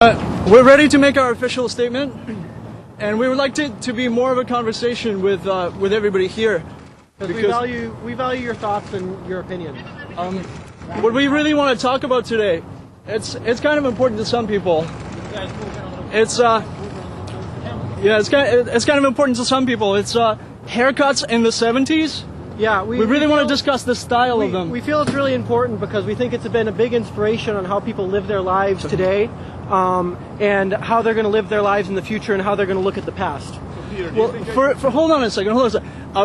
We're ready to make our official statement, and we would like to be more of a conversation with everybody here. Because we value your thoughts and your opinion. What we really want to talk about today, it's kind of important to some people. It's kind of important to some people. It's haircuts in the 70s. Yeah, we really want to discuss the style of them. We feel it's really important because we think it's been a big inspiration on how people live their lives today, and how they're going to live their lives in the future and how they're going to look at the past. Well, hold on a second.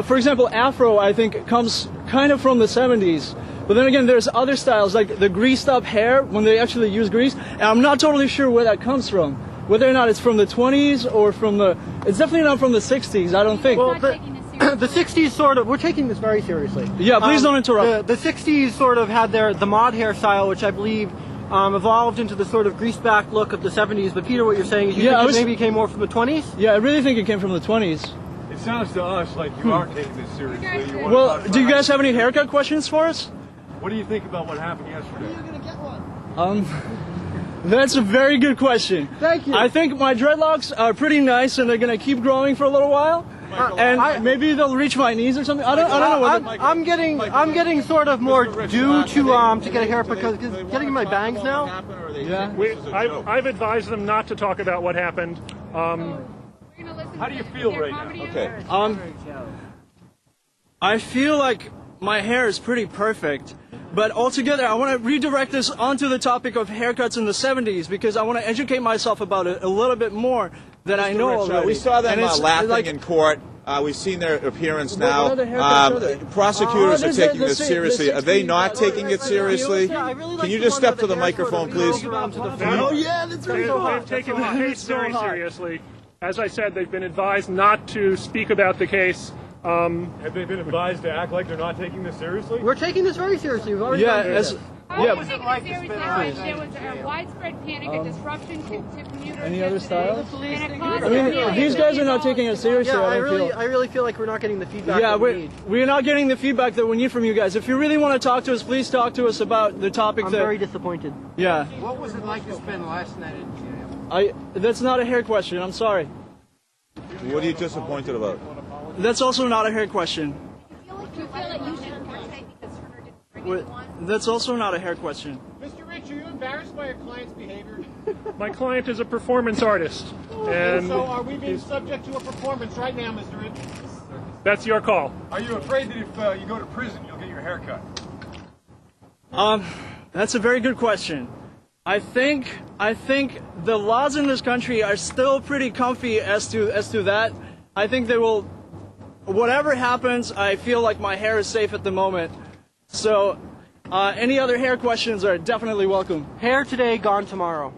For example, Afro, I think, comes kind of from the 70s. But then again, there's other styles, like the greased up hair, when they actually use grease. And I'm not totally sure where that comes from. Whether or not it's from the 20s or from the... It's definitely not from the 60s, I don't think. Well, the 60s sort of... We're taking this very seriously. Yeah, please don't interrupt. The 60s sort of had the mod hairstyle, which I believe... evolved into the sort of greased back look of the 70s, but Peter, what you're saying is you think it maybe came more from the 20s? Yeah, I really think it came from the 20s. It sounds to us like you are taking this seriously. Well, do you guys have any haircut questions for us? What do you think about what happened yesterday? Are you going to get one? That's a very good question. Thank you. I think my dreadlocks are pretty nice, and they're going to keep growing for a little while. And maybe they'll reach my knees or something. I don't know. I'm getting sort of more due to get a haircut because getting my bangs now. Yeah. I've advised them not to talk about what happened. How do you feel right now? Okay. I feel like my hair is pretty perfect. But altogether, I want to redirect this onto the topic of haircuts in the 70s because I want to educate myself about it a little bit more than I know already. We saw them laughing in court. We've seen their appearance now. Prosecutors are taking this seriously. Are they not taking it seriously? Can you just step to the microphone, please? Oh, yeah, that's right. They've taken the case very seriously. As I said, they've been advised not to speak about the case. Have they been advised to act like they're not taking this seriously? We're taking this very seriously. We've already What was it like there was a widespread panic, a disruption to commuters. Any other styles? I mean, these guys are not taking it seriously. Yeah, I really feel like we're not getting the feedback that we need. We're not getting the feedback that we need from you guys. If you really want to talk to us, please talk to us about the topic. I'm very disappointed. Yeah. What was it like to spend last night in jail? That's not a hair question. I'm sorry. What are you disappointed about? That's also not a hair question. That's also not a hair question. Mr. Rich, are you embarrassed by your client's behavior? My client is a performance artist. And so are we being subject to a performance right now, Mr. Rich? that's your call. Are you afraid that if you go to prison, you'll get your hair cut? That's a very good question. I think the laws in this country are still pretty comfy as to that. I think they will. Whatever happens, I feel like my hair is safe at the moment. So, any other hair questions are definitely welcome. Hair today, gone tomorrow.